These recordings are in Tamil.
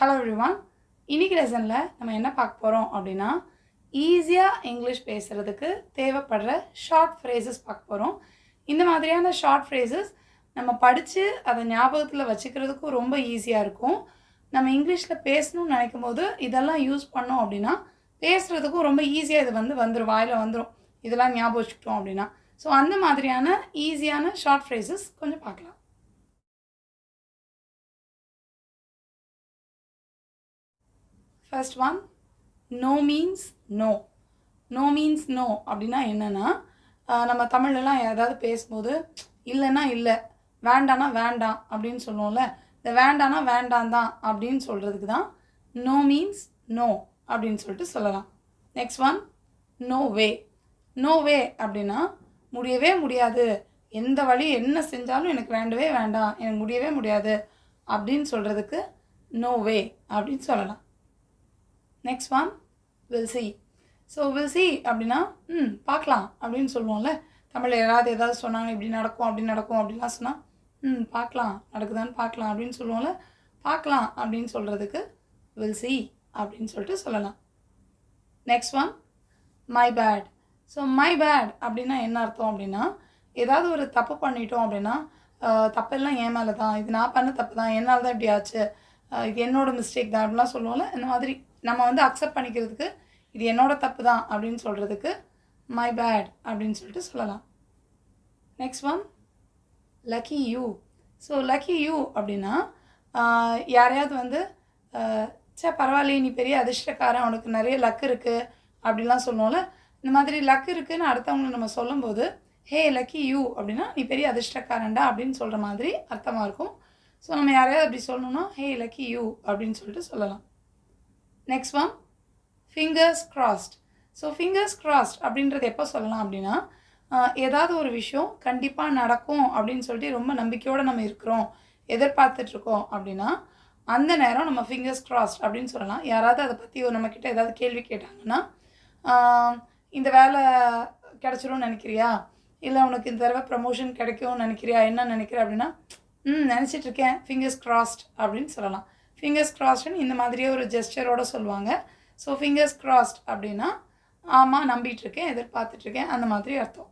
Hello everyone. இன்னைக்கு லெசனில் நம்ம என்ன பார்க்க போகிறோம் அப்படின்னா, ஈஸியாக இங்கிலீஷ் பேசுகிறதுக்கு தேவைப்படுற ஷார்ட் ஃப்ரேசஸ் பார்க்க போகிறோம். இந்த மாதிரியான ஷார்ட் ஃப்ரேசஸ் நம்ம படித்து அதை ஞாபகத்தில் வச்சுக்கிறதுக்கும் ரொம்ப ஈஸியாக இருக்கும். நம்ம இங்கிலீஷில் பேசணும்னு நினைக்கும் போது இதெல்லாம் யூஸ் பண்ணோம் அப்படின்னா பேசுகிறதுக்கும் ரொம்ப ஈஸியாக இது வந்துடும், வாயில் வந்துடும். இதெல்லாம் ஞாபகம் வச்சுக்கிட்டோம் அப்படின்னா. ஸோ அந்த மாதிரியான ஈஸியான ஷார்ட் ஃப்ரேசஸ் கொஞ்சம் பார்க்கலாம். First one, no means no. No means no அப்படின்னா என்னென்னா, நம்ம தமிழ்லலாம் ஏதாவது பேசும்போது இல்லைன்னா இல்லை, வேண்டானா வேண்டாம் அப்படின்னு சொல்லுவோம்ல. இந்த வேண்டானா வேண்டாம் தான் அப்படின்னு சொல்கிறதுக்கு தான் நோ மீன்ஸ் நோ அப்படின்னு சொல்லிட்டு சொல்லலாம். Next one, no way. No way அப்படின்னா முடியவே முடியாது, எந்த வழி என்ன செஞ்சாலும் எனக்கு வேண்டவே வேண்டாம், எனக்கு முடியவே முடியாது அப்படின்னு சொல்கிறதுக்கு நோ வே அப்படின்னு சொல்லலாம். Next one, will see. So will see அப்படின்னா பார்க்கலாம் அப்படின்னு சொல்லுவோம்ல. தமிழில் யாராவது ஏதாவது சொன்னாங்க இப்படி நடக்கும் அப்படி நடக்கும் அப்படின்லாம் சொன்னால் பார்க்கலாம், நடக்குதான்னு பார்க்கலாம் அப்படின்னு சொல்லுவோம்ல. பார்க்கலாம் அப்படின்னு சொல்கிறதுக்கு வில் சி அப்படின்னு சொல்லிட்டு சொல்லலாம். Next one, my bad. So my bad அப்படின்னா என்ன அர்த்தம் அப்படின்னா, ஏதாவது ஒரு தப்பு பண்ணிட்டோம் அப்படின்னா தப்பெல்லாம் என் மேலே தான், இது நான் பண்ண தப்பு தான், என்னால் தான் இப்படி ஆச்சு, இது என்னோட மிஸ்டேக் தான் அப்படிலாம் சொல்லுவோம்ல. இந்த மாதிரி நம்ம அக்செப்ட் பண்ணிக்கிறதுக்கு இது என்னோட தப்பு தான் அப்படின்னு சொல்கிறதுக்கு மை பேட் அப்படின்னு சொல்லிட்டு சொல்லலாம். Next one, lucky you. So lucky you அப்படின்னா யாரையாவது சே பரவாயில்லையே நீ பெரிய அதிர்ஷ்டக்காரன், உனக்கு நிறைய லக் இருக்குது அப்படிலாம் சொல்லுவோம்ல. இந்த மாதிரி லக் இருக்குதுன்னு அடுத்தவங்களை நம்ம சொல்லும்போது ஹே லக்கி யூ அப்படின்னா நீ பெரிய அதிர்ஷ்டக்காரன்டா அப்படின்னு சொல்கிற மாதிரி அர்த்தமாக இருக்கும். ஸோ நம்ம யாரையாவது அப்படி சொல்லணும்னா ஹே லக்கி யூ அப்படின்னு சொல்லிட்டு சொல்லலாம். Next one, fingers crossed. So fingers crossed அப்படின்றது எப்போ சொல்லலாம் அப்படின்னா, ஏதாவது ஒரு விஷயம் கண்டிப்பாக நடக்கும் அப்படின்னு சொல்லிட்டு ரொம்ப நம்பிக்கையோடு நம்ம இருக்கிறோம், எதிர்பார்த்துட்ருக்கோம் அப்படின்னா அந்த நேரம் நம்ம ஃபிங்கர்ஸ் கிராஸ்ட் அப்படின்னு சொல்லலாம். யாராவது அதை பற்றி நம்மக்கிட்ட ஏதாவது கேள்வி கேட்டாங்கன்னா, இந்த வேலை கிடச்சிரும்னு நினைக்கிறியா, இல்லை உனக்கு இந்த தடவை ப்ரமோஷன் கிடைக்கும்னு நினைக்கிறியா, என்ன நினைக்கிற அப்படின்னா நினச்சிட்ருக்கேன், ஃபிங்கர்ஸ் கிராஸ்ட் அப்படின்னு சொல்லலாம். ஃபிங்கர்ஸ் கிராஸ்ட்னு இந்த மாதிரியே ஒரு ஜெஸ்டரோடு சொல்லுவாங்க. ஸோ ஃபிங்கர்ஸ் கிராஸ்ட் அப்படின்னா ஆமாம் நம்பிட்டுருக்கேன், எதிர்பார்த்துட்ருக்கேன் அந்த மாதிரி அர்த்தம்.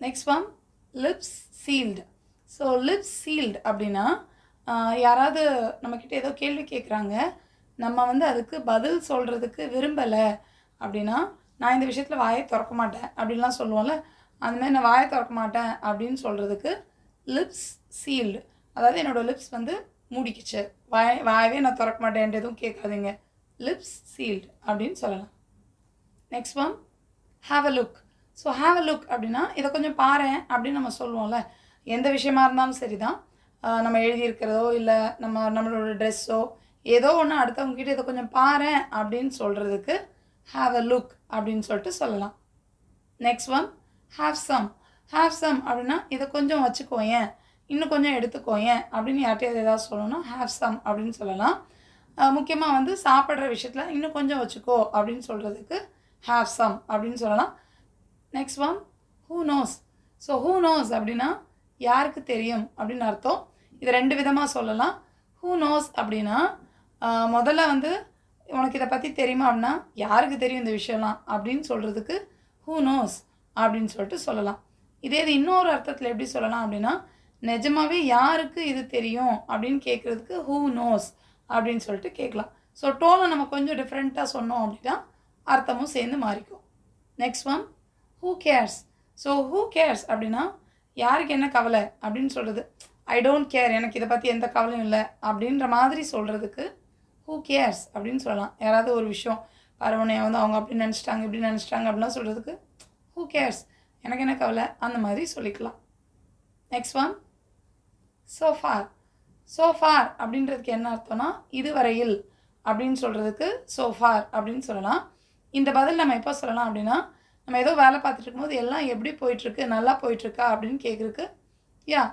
Next one, lips sealed. So lips sealed அப்படின்னா யாராவது நம்மக்கிட்ட ஏதோ கேள்வி கேட்குறாங்க, நம்ம அதுக்கு பதில் சொல்கிறதுக்கு விரும்பலை அப்படின்னா, நான் இந்த விஷயத்தில் வாயை திறக்க மாட்டேன் அப்படின்லாம் சொல்லுவோம்ல. அந்தமாதிரி நான் வாயை திறக்க மாட்டேன் அப்படின்னு சொல்கிறதுக்கு லிப்ஸ் சீல்டு. அதாவது என்னோடய லிப்ஸ் மூடிக்கிச்சு, வாயவே நான் திறக்க மாட்டேன், எதுவும் கேட்காதீங்க, லிப்ஸ் சீல்டு அப்படின்னு சொல்லலாம். Next one, have a look. So have a look அப்படின்னா இதை கொஞ்சம் பாரேன் அப்படின்னு நம்ம சொல்லுவோம்ல. எந்த விஷயமா இருந்தாலும் சரி தான், நம்ம எழுதியிருக்கிறதோ இல்லை நம்மளோட ட்ரெஸ்ஸோ ஏதோ ஒன்று அடுத்தவங்ககிட்ட இதை கொஞ்சம் பாரேன் அப்படின்னு சொல்கிறதுக்கு ஹாவ் அ லுக் அப்படின்னு சொல்லிட்டு சொல்லலாம். Next one, have some. Have some அப்படின்னா இதை கொஞ்சம் வச்சுக்கோயேன், இன்னும் கொஞ்சம் எடுத்துக்கோயேன் அப்படின்னு யார்ட்டையாவது ஏதாவது சொல்லணும்னா ஹாவ் சம் அப்படின்னு சொல்லலாம். முக்கியமாக சாப்பிட்ற விஷயத்தில் இன்னும் கொஞ்சம் வச்சுக்கோ அப்படின்னு சொல்கிறதுக்கு ஹாவ் சம் அப்படின்னு சொல்லலாம். Next one, who knows. So who knows அப்படின்னா யாருக்கு தெரியும் அப்படின்னு அர்த்தம். இது ரெண்டு விதமாக சொல்லலாம். ஹூ நோஸ் அப்படின்னா முதல்ல உனக்கு இதை பற்றி தெரியுமா அப்படின்னா யாருக்கு தெரியும் இந்த விஷயம்லாம் அப்படின்னு சொல்கிறதுக்கு ஹூ நோஸ் அப்படின்னு சொல்லிட்டு சொல்லலாம். இதே இது இன்னொரு அர்த்தத்தில் எப்படி சொல்லலாம் அப்படின்னா, நிஜமாகவே யாருக்கு இது தெரியும் அப்படின்னு கேட்குறதுக்கு ஹூ நோஸ் அப்படின்னு சொல்லிட்டு கேட்கலாம். ஸோ டோனை நம்ம கொஞ்சம் டிஃப்ரெண்ட்டாக சொன்னோம் அப்படின்னா அர்த்தமும் சேர்ந்து மாறிக்கும். Next one, who cares. So who cares அப்படின்னா யாருக்கு என்ன கவலை அப்படின்னு சொல்கிறது. ஐ டோன்ட் கேர், எனக்கு இதை பற்றி எந்த கவலையும் இல்லை அப்படின்ற மாதிரி சொல்கிறதுக்கு ஹூ கேர்ஸ் அப்படின்னு சொல்லலாம். யாராவது ஒரு விஷயம் பரவனை அவங்க அப்படி நினச்சிட்டாங்க இப்படி நினச்சிட்டாங்க அப்படின்லாம் சொல்கிறதுக்கு ஹூ கேர்ஸ், எனக்கு என்ன கவலை அந்த மாதிரி சொல்லிக்கலாம். Next one, so far. சோஃபார் அப்படின்றதுக்கு என்ன அர்த்தம்னா இதுவரையில் அப்படின்னு சொல்கிறதுக்கு சோஃபார் அப்படின்னு சொல்லலாம். இந்த பதில் நம்ம எப்போ சொல்லலாம் அப்படின்னா, நம்ம ஏதோ வேலை பார்த்துட்டு இருக்கும்போது எல்லாம் எப்படி போயிட்டுருக்கு, நல்லா போயிட்டுருக்கா அப்படின்னு கேட்குறதுக்கு யா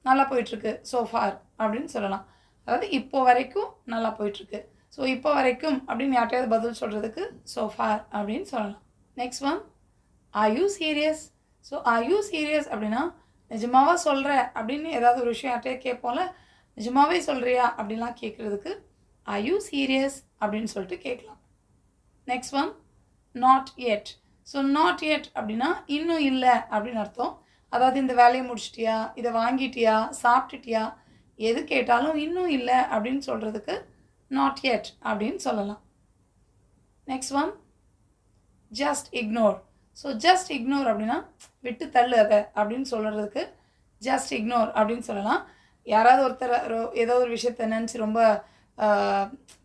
நல்லா போயிட்டுருக்கு சோஃபார் அப்படின்னு சொல்லலாம். அதாவது இப்போ வரைக்கும் நல்லா போயிட்டுருக்கு. ஸோ இப்போ வரைக்கும் அப்படின்னு யார்ட்டையாவது பதில் சொல்கிறதுக்கு சோஃபார் அப்படின்னு சொல்லலாம். Next one, are you serious. So are you serious அப்படின்னா நிஜமாவா சொல்கிற அப்படின்னு ஏதாவது ஒரு விஷயம் யார்ட்டையே கேட்போம்ல, நிஜமாவே சொல்கிறியா அப்படின்லாம் கேட்குறதுக்கு are you serious அப்படின்னு சொல்லிட்டு கேட்கலாம். Next one not yet. So not yet அப்படின்னா இன்னும் இல்லை அப்படின்னு அர்த்தம். அதாவது இந்த வேலையை முடிச்சிட்டியா, இதை வாங்கிட்டியா, சாப்பிட்டுட்டியா, எது கேட்டாலும் இன்னும் இல்லை அப்படின்னு சொல்கிறதுக்கு நாட் yet அப்படின்னு சொல்லலாம். Next one just ignore. So just ignore அப்படின்னா விட்டு தள்ளு அதை அப்படின்னு சொல்கிறதுக்கு ஜஸ்ட் இக்னோர் அப்படின்னு சொல்லலாம். யாராவது ஒருத்தர் ஏதோ ஒரு விஷயத்த நினச்சி ரொம்ப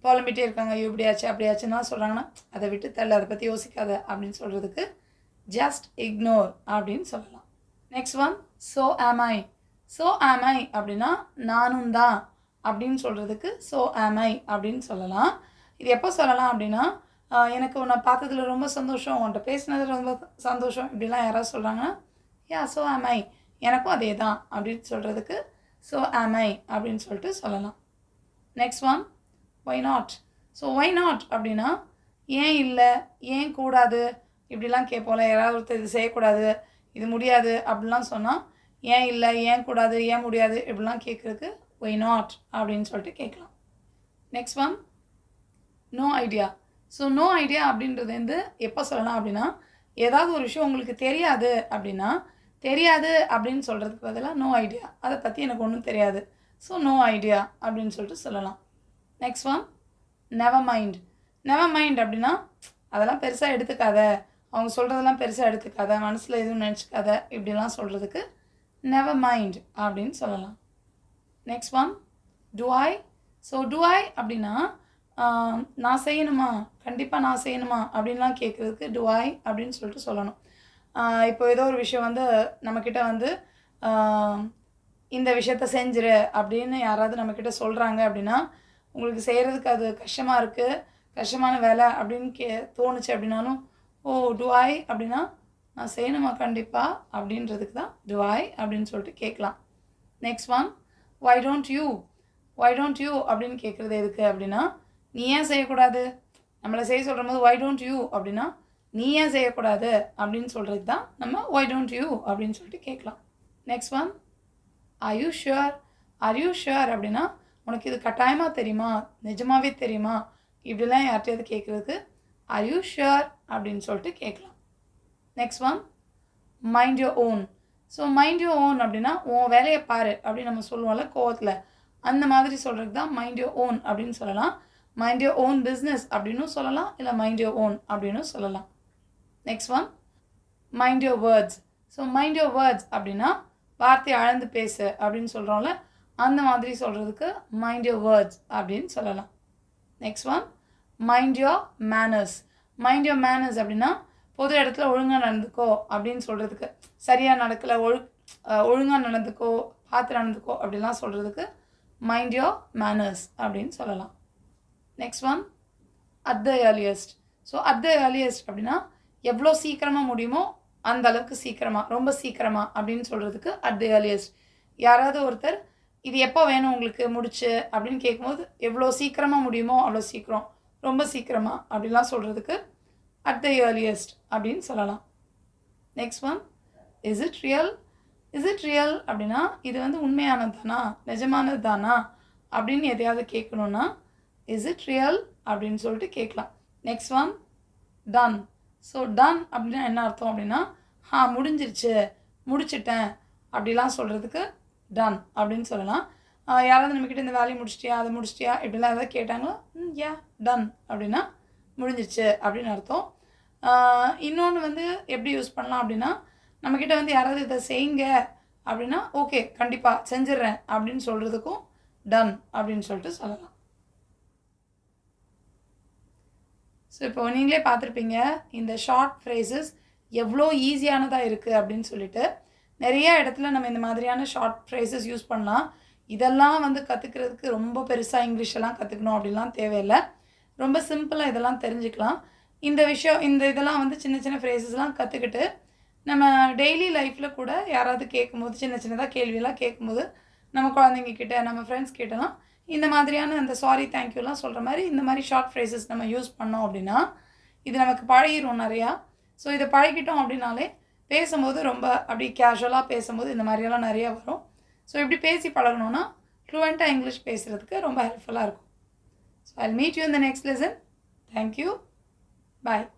புலம்பிகிட்டே இருக்காங்க, இப்படியாச்சு அப்படியாச்சுன்னா சொல்கிறாங்கன்னா அதை விட்டு தள்ளு, அதை பற்றி யோசிக்காத அப்படின்னு சொல்கிறதுக்கு ஜஸ்ட் இக்னோர் அப்படின்னு சொல்லலாம். நெக்ஸ்ட் ஒன் ஸோ ஆம் ஐ. ஸோ ஆம் ஐ அப்படின்னா நானும் தான் அப்படின்னு சொல்கிறதுக்கு ஸோ ஆம் ஐ அப்படின்னு சொல்லலாம். இது எப்போ சொல்லலாம் அப்படின்னா எனக்கு உன்னை பார்த்ததுல ரொம்ப சந்தோஷம், உன்கிட்ட பேசினது ரொம்ப சந்தோஷம் இப்படிலாம் யாராவது சொல்கிறாங்கன்னா யா ஸோ ஆம் ஐ, எனக்கும் அதே தான் அப்படின்னு சொல்கிறதுக்கு ஸோ ஆம் ஐ அப்படின்னு சொல்லிட்டு சொல்லலாம். Next one why not. So why not அப்படின்னா ஏன் இல்லை, ஏன் கூடாது இப்படிலாம் கேட்போம்ல. யாராவது ஒருத்தர் இது செய்யக்கூடாது, இது முடியாது அப்படிலாம் சொன்னால் ஏன் இல்லை, ஏன் கூடாது, ஏன் முடியாது இப்படிலாம் கேட்குறதுக்கு ஒய் நாட் அப்படின்னு சொல்லிட்டு கேட்கலாம். Next one no idea. So no idea அப்படின்றது வந்து எப்போ சொல்லலாம் அப்படின்னா ஏதாவது ஒரு விஷயம் உங்களுக்கு தெரியாது அப்படின்னா தெரியாது அப்படின்னு சொல்கிறதுக்கு பதிலாக நோ ஐடியா, அதை பற்றி எனக்கு ஒன்றும் தெரியாது, ஸோ நோ ஐடியா அப்படின்னு சொல்லிட்டு சொல்லலாம். Next one never mind. Never mind அப்படின்னா அதெல்லாம் பெருசாக எடுத்துக்காத, அவங்க சொல்கிறதெல்லாம் பெருசாக எடுத்துக்காத, மனசில் எதுவும் நினச்சிக்காத இப்படிலாம் சொல்கிறதுக்கு நெவர் மைண்ட் அப்படின்னு சொல்லலாம். Next one do I. So do I அப்படின்னா நான் செய்யணுமா, கண்டிப்பாக நான் செய்யணுமா அப்படின்லாம் கேட்குறதுக்கு டு ஐ அப்படின்னு சொல்லிட்டு சொல்லணும். இப்போ ஏதோ ஒரு விஷயம் வந்து நம்மக்கிட்ட வந்து இந்த விஷயத்த செஞ்சிரு அப்படின்னு யாராவது நம்மக்கிட்ட சொல்கிறாங்க அப்படின்னா உங்களுக்கு செய்கிறதுக்கு அது கஷ்டமாக இருக்குது, கஷ்டமான வேலை அப்படின்னு தோணுச்சு அப்படின்னாலும் ஓ டு ஐ அப்படின்னா நான் செய்யணுமா கண்டிப்பாக அப்படின்றதுக்கு தான் டு ஐ அப்படின்னு சொல்லிட்டு கேட்கலாம். Next one why don't you. Why don't you அப்படின்னு கேட்குறது எதுக்கு அப்படின்னா நீ ஏன் செய்யக்கூடாது, நம்மளை செய்ய சொல்கிற போது வை டோன்ட் யூ அப்படின்னா நீ ஏன் செய்யக்கூடாது அப்படின்னு சொல்கிறது தான் நம்ம வை டோன்ட் யூ அப்படின்னு சொல்லிட்டு கேட்கலாம். Next one are you sure. Are you sure அப்படின்னா உனக்கு இது கட்டாயமாக தெரியுமா, நிஜமாகவே தெரியுமா இப்படிலாம் யார்கிட்டயாவது கேட்குறதுக்கு ஆர் யூ ஷுர் அப்படின்னு சொல்லிட்டு கேட்கலாம். Next one mind your own. So mind your own அப்படின்னா உன் வேலையை பாரு அப்படின்னு நம்ம சொல்லுவோம்ல கோவத்தில், அந்த மாதிரி சொல்கிறது தான் மைண்ட் யோர் ஓன் அப்படின்னு சொல்லலாம். மைண்ட் யோர் ஓன் பிஸ்னஸ் அப்படின்னும் சொல்லலாம், இல்லை மைண்ட் யோர் ஓன் அப்படின்னு சொல்லலாம். Next one mind your words. So mind your words அப்படின்னா வார்த்தையை அளந்து பேசு அப்படின்னு சொல்கிறோம்ல, அந்த மாதிரி சொல்கிறதுக்கு மைண்ட் யோர் வேர்ட்ஸ் அப்படின்னு சொல்லலாம். Next one mind your manners. Mind your manners அப்படின்னா பொது இடத்துல ஒழுங்காக நடந்துக்கோ அப்படின்னு சொல்கிறதுக்கு, சரியாக நடக்கலை ஒழுங்காக நடந்துக்கோ, பார்த்து நடந்துக்கோ அப்படிலாம் சொல்கிறதுக்கு மைண்ட் யோர் மேனர்ஸ் அப்படின்னு சொல்லலாம். Next one at the earliest. So at the earliest அப்படின்னா எவ்வளோ சீக்கிரமாக முடியுமோ அந்த அளவுக்கு சீக்கிரமாக, ரொம்ப சீக்கிரமாக அப்படின்னு சொல்கிறதுக்கு அட் த ஏர்லியஸ்ட். யாராவது ஒருத்தர் இது எப்போ வேணும் உங்களுக்கு முடிச்சு அப்படின்னு கேட்கும்போது எவ்வளோ சீக்கிரமாக முடியுமோ அவ்வளோ சீக்கிரம், ரொம்ப சீக்கிரமாக அப்படிலாம் சொல்கிறதுக்கு அட் த ஏர்லியஸ்ட் அப்படின்னு சொல்லலாம். Next one is it real. Is it real அப்படின்னா இது வந்து உண்மையானது தானா, நிஜமானது தானா அப்படின்னு எதையாவது கேட்கணுன்னா இஸ் இட் ரியல் அப்படின்னு சொல்லிட்டு கேட்கலாம். Next one done. So done அப்படின்னா என்ன அர்த்தம் அப்படின்னா முடிஞ்சிருச்சு, முடிச்சிட்டேன் அப்படிலாம் சொல்கிறதுக்கு டன் அப்படின்னு சொல்லலாம். யாராவது நம்மக்கிட்ட இந்த வேலையை முடிச்சிட்டியா, அதை முடிச்சிட்டியா இப்படிலாம் எதாவது கேட்டாங்களோ யா டன் அப்படின்னா முடிஞ்சிருச்சு அப்படின்னு அர்த்தம். இன்னொன்று வந்து எப்படி யூஸ் பண்ணலாம் அப்படின்னா நம்மக்கிட்ட வந்து யாராவது இதை செய்யுங்க அப்படின்னா ஓகே கண்டிப்பாக செஞ்சிடுறேன் அப்படின்னு சொல்கிறதுக்கும் டன் அப்படின்னு சொல்லிட்டு சொல்லலாம். ஸோ இப்போ நீங்களே பார்த்துருப்பீங்க இந்த ஷார்ட் ஃப்ரேசஸ் எவ்வளோ ஈஸியானதாக இருக்குது அப்படின்னு சொல்லிட்டு. நிறைய இடத்துல நம்ம இந்த மாதிரியான ஷார்ட் ஃப்ரேசஸ் யூஸ் பண்ணலாம். இதெல்லாம் வந்து கற்றுக்கிறதுக்கு ரொம்ப பெருசாக இங்கிலீஷெல்லாம் கற்றுக்கணும் அப்படிலாம் தேவையில்லை, ரொம்ப சிம்பிளாக இதெல்லாம் தெரிஞ்சுக்கலாம். இதெல்லாம் வந்து சின்ன சின்ன ஃப்ரேசஸ்லாம் கற்றுக்கிட்டு நம்ம டெய்லி லைஃப்பில் கூட யாராவது கேட்கும்போது சின்ன சின்னதாக கேள்வியெல்லாம் கேட்கும்போது நம்ம குழந்தைங்கக்கிட்ட நம்ம ஃப்ரெண்ட்ஸ் கிட்டலாம் இந்த மாதிரியான அந்த சாரி தேங்க்யூலாம் சொல்கிற மாதிரி இந்த மாதிரி ஷார்ட் ஃப்ரேசஸ் நம்ம யூஸ் பண்ணோம் அப்படின்னா இது நமக்கு பழகிடும் நிறையா. ஸோ இதை பழகிட்டோம் அப்படின்னாலே பேசும்போது ரொம்ப அப்படி கேஷுவலாக பேசும்போது இந்த மாதிரியெல்லாம் நிறையா வரும். ஸோ இப்படி பேசி பழகணுன்னா ஃப்ளூவெண்ட்டாக இங்கிலீஷ் பேசுகிறதுக்கு ரொம்ப ஹெல்ப்ஃபுல்லாக இருக்கும். So I'll meet you in the next lesson. Thank you. Bye.